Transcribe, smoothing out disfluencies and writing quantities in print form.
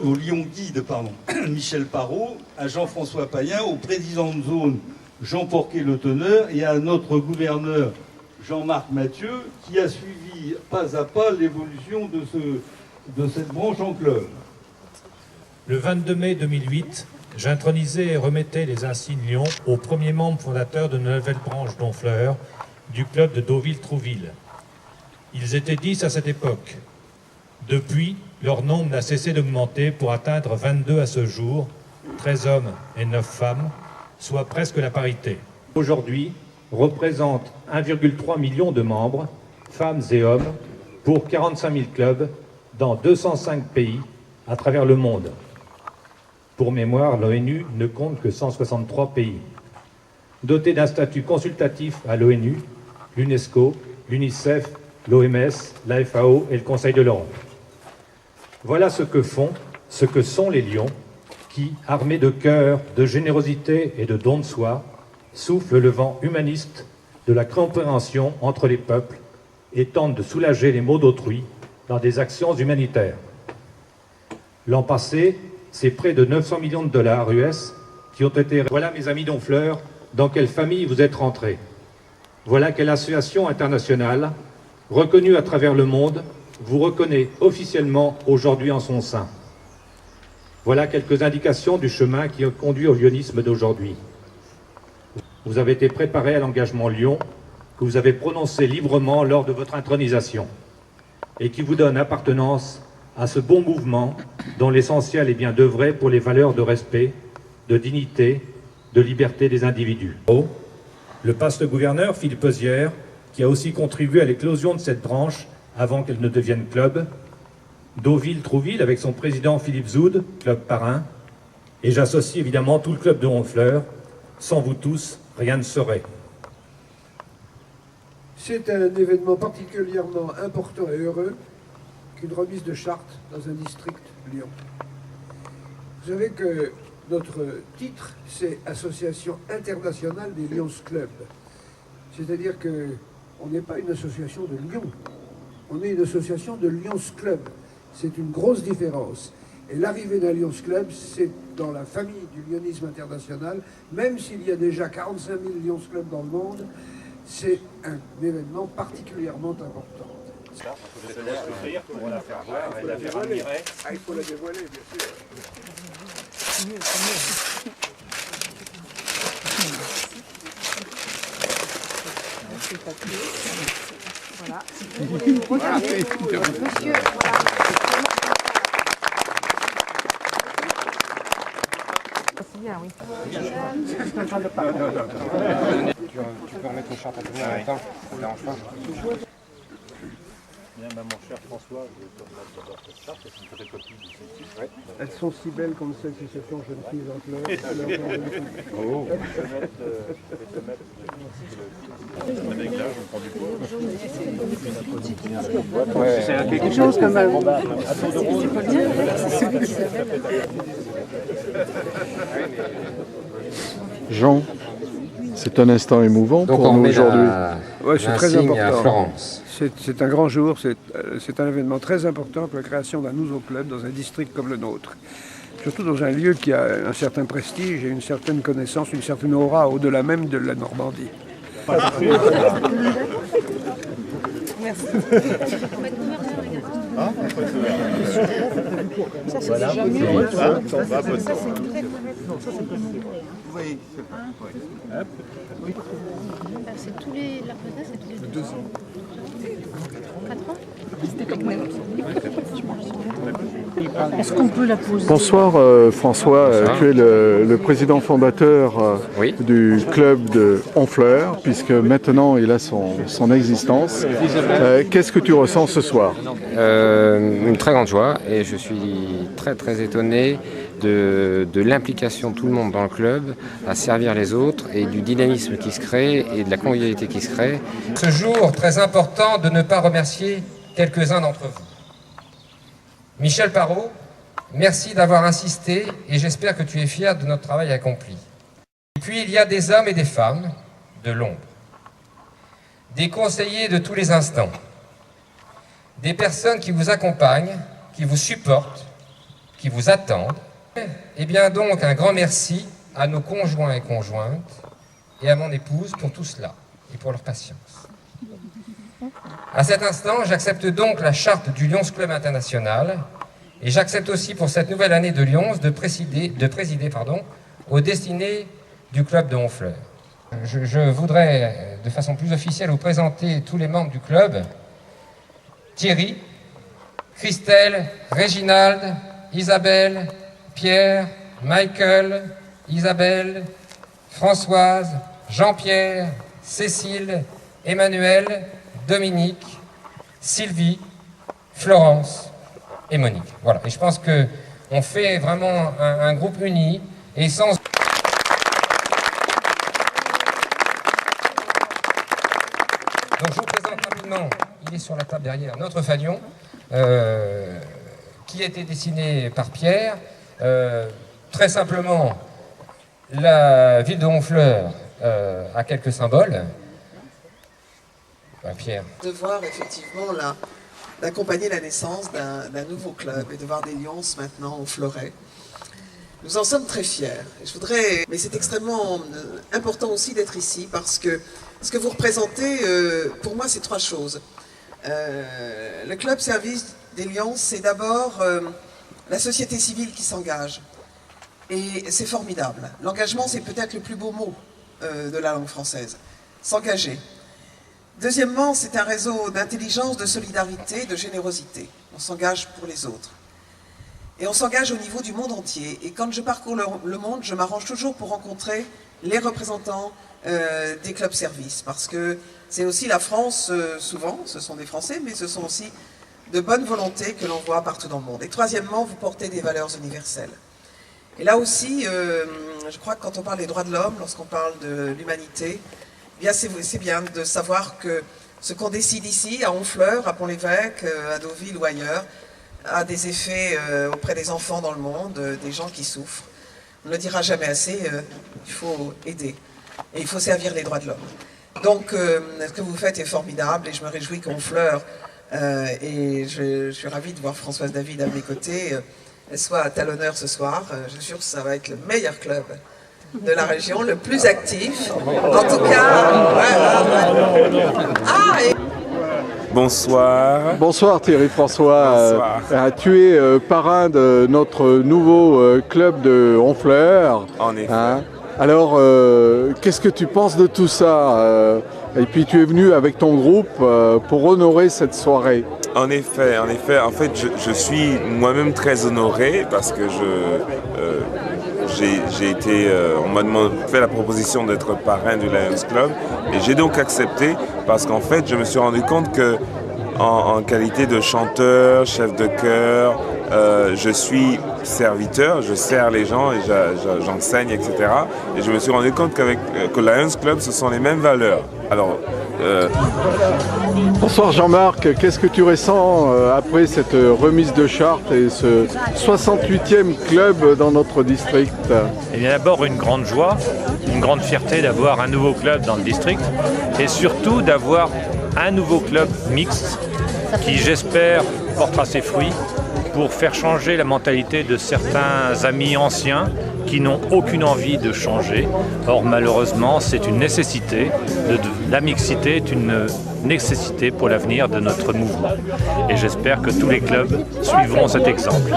au Lyon Guide, Michel Parot, à Jean-François Payen, au président de zone Jean Porquet-Le Teneur et à notre gouverneur Jean-Marc Mathieu, qui a suivi pas à pas l'évolution de cette branche en club. Le 22 mai 2008, j'intronisais et remettais les insignes Lyon aux premiers membres fondateurs de la nouvelle branche d'Honfleur du club de Deauville-Trouville. Ils étaient 10 à cette époque. Depuis, leur nombre n'a cessé d'augmenter pour atteindre 22 à ce jour, 13 hommes et 9 femmes, soit presque la parité. Aujourd'hui, représente 1,3 million de membres, femmes et hommes, pour 45 000 clubs dans 205 pays à travers le monde. Pour mémoire, l'ONU ne compte que 163 pays. Doté d'un statut consultatif à l'ONU, l'UNESCO, l'UNICEF, l'OMS, la FAO et le Conseil de l'Europe. Voilà ce que font, ce que sont les lions qui, armés de cœur, de générosité et de don de soi, soufflent le vent humaniste de la compréhension entre les peuples et tentent de soulager les maux d'autrui dans des actions humanitaires. L'an passé, c'est près de 900 millions de dollars US qui ont été... Voilà, mes amis d'Honfleur, dans quelle famille vous êtes rentrés. Voilà quelle association internationale, reconnue à travers le monde, vous reconnaît officiellement aujourd'hui en son sein. Voilà quelques indications du chemin qui conduit au lyonisme d'aujourd'hui. Vous avez été préparé à l'engagement Lyon, que vous avez prononcé librement lors de votre intronisation, et qui vous donne appartenance à ce bon mouvement dont l'essentiel est bien d'œuvrer pour les valeurs de respect, de dignité, de liberté des individus. Le passe-gouverneur Philippe Ozière, qui a aussi contribué à l'éclosion de cette branche avant qu'elle ne devienne club, Deauville-Trouville avec son président Philippe Zoud, club parrain, et j'associe évidemment tout le club de Honfleur. Sans vous tous, rien ne serait. C'est un événement particulièrement important et heureux qu'une remise de charte dans un district Lyon. Vous savez que notre titre, c'est Association internationale des Lions Club. C'est-à-dire qu'on n'est pas une association de Lyon, on est une association de Lions Club. C'est une grosse différence. Et l'arrivée d'un Lions Club, c'est dans la famille du lyonisme international, même s'il y a déjà 45 000 Lions Club dans le monde, c'est un événement particulièrement important. Je te laisse l'ouvrir pour la faire voir et la faire admirer. Ah, il faut la dévoiler, bien sûr. Voilà. Regardez, monsieur, voilà. C'est bien, oui. Tu peux remettre une charte à tout le monde en même temps, ça ne dérange pas. Bien, mon cher François, je vais te remettre d'abord cette charte, c'est une photocopie du site. Ouais. Elles sont si belles comme cette association Jeunes Filles en Fleurs. Oh. Je vais te mettre avec là, je prends du poids. Ouais. C'est quelque chose comme un... Jean, c'est un instant émouvant pour nous aujourd'hui. Ouais, c'est très important. À Florence. C'est un grand jour, c'est un événement très important pour la création d'un nouveau club dans un district comme le nôtre. Surtout dans un lieu qui a un certain prestige et une certaine connaissance, une certaine aura au-delà même de la Normandie. Merci. Ça, c'est déjà mieux. C'est tous les... La retraite, c'est tous les 2 ans. 4 ans. Est-ce qu'on peut la poser? Bonsoir François, tu es le président fondateur Oui. du club de Honfleur, puisque maintenant il a son existence. Qu'est-ce que tu ressens ce soir? Une très grande joie et je suis très étonné de l'implication de tout le monde dans le club à servir les autres et du dynamisme qui se crée et de la convivialité qui se crée. Ce jour très important de ne pas remercier quelques-uns d'entre vous. Michel Parot, merci d'avoir insisté et j'espère que tu es fier de notre travail accompli. Et puis il y a des hommes et des femmes de l'ombre, des conseillers de tous les instants, des personnes qui vous accompagnent, qui vous supportent, qui vous attendent. Et bien donc un grand merci à nos conjoints et conjointes et à mon épouse pour tout cela et pour leur patience. À cet instant, j'accepte donc la charte du Lions Club International et j'accepte aussi pour cette nouvelle année de Lions de présider aux destinées du club de Honfleur. Je voudrais de façon plus officielle vous présenter tous les membres du club. Thierry, Christelle, Réginald, Isabelle, Pierre, Michael, Isabelle, Françoise, Jean-Pierre, Cécile, Emmanuel, Dominique, Sylvie, Florence et Monique. Voilà, et je pense qu'on fait vraiment un groupe uni et sans... Donc je vous présente rapidement, il est sur la table derrière, notre fanion, qui a été dessiné par Pierre. Très simplement, la ville de Honfleur a quelques symboles. Pierre. De voir effectivement d'accompagner la naissance d'un nouveau club et de voir des Lions maintenant au Fleuret. Nous en sommes très fiers. Mais c'est extrêmement important aussi d'être ici parce que ce que vous représentez, pour moi, c'est trois choses. Le club service des Lions, c'est d'abord la société civile qui s'engage. Et c'est formidable. L'engagement, c'est peut-être le plus beau mot de la langue française. S'engager. Deuxièmement, c'est un réseau d'intelligence, de solidarité, de générosité. On s'engage pour les autres. Et on s'engage au niveau du monde entier. Et quand je parcours le monde, je m'arrange toujours pour rencontrer les représentants des clubs services. Parce que c'est aussi la France, souvent, ce sont des Français, mais ce sont aussi de bonnes volontés que l'on voit partout dans le monde. Et troisièmement, vous portez des valeurs universelles. Et là aussi, je crois que quand on parle des droits de l'homme, lorsqu'on parle de l'humanité, eh bien c'est bien de savoir que ce qu'on décide ici, à Honfleur, à Pont-l'Évêque, à Deauville ou ailleurs, a des effets auprès des enfants dans le monde, des gens qui souffrent. On ne le dira jamais assez, il faut aider. Et il faut servir les droits de l'homme. Donc, ce que vous faites est formidable et je me réjouis qu'Honfleur, et je suis ravie de voir Françoise David à mes côtés, elle soit à talonneur ce soir. Je suis sûre que ça va être le meilleur club de la région, le plus actif. En tout cas, Bonsoir. Bonsoir Thierry François. Tu es parrain de notre nouveau club de Honfleur. En effet. Alors, qu'est-ce que tu penses de tout ça et puis tu es venu avec ton groupe pour honorer cette soirée. En effet. En fait, je suis moi-même très honoré parce que j'ai été, on m'a fait la proposition d'être parrain du Lions Club et j'ai donc accepté parce qu'en fait, je me suis rendu compte que en qualité de chanteur, chef de chœur, je suis serviteur, je sers les gens et j'enseigne, etc. Et je me suis rendu compte que Lions Club, ce sont les mêmes valeurs. Alors, Bonsoir Jean-Marc, qu'est-ce que tu ressens après cette remise de charte et ce 68e club dans notre district? Eh bien d'abord une grande joie, une grande fierté d'avoir un nouveau club dans le district et surtout d'avoir un nouveau club mixte qui j'espère portera ses fruits pour faire changer la mentalité de certains amis anciens qui n'ont aucune envie de changer. Or malheureusement c'est une nécessité, la mixité est une nécessité pour l'avenir de notre mouvement. Et j'espère que tous les clubs suivront cet exemple.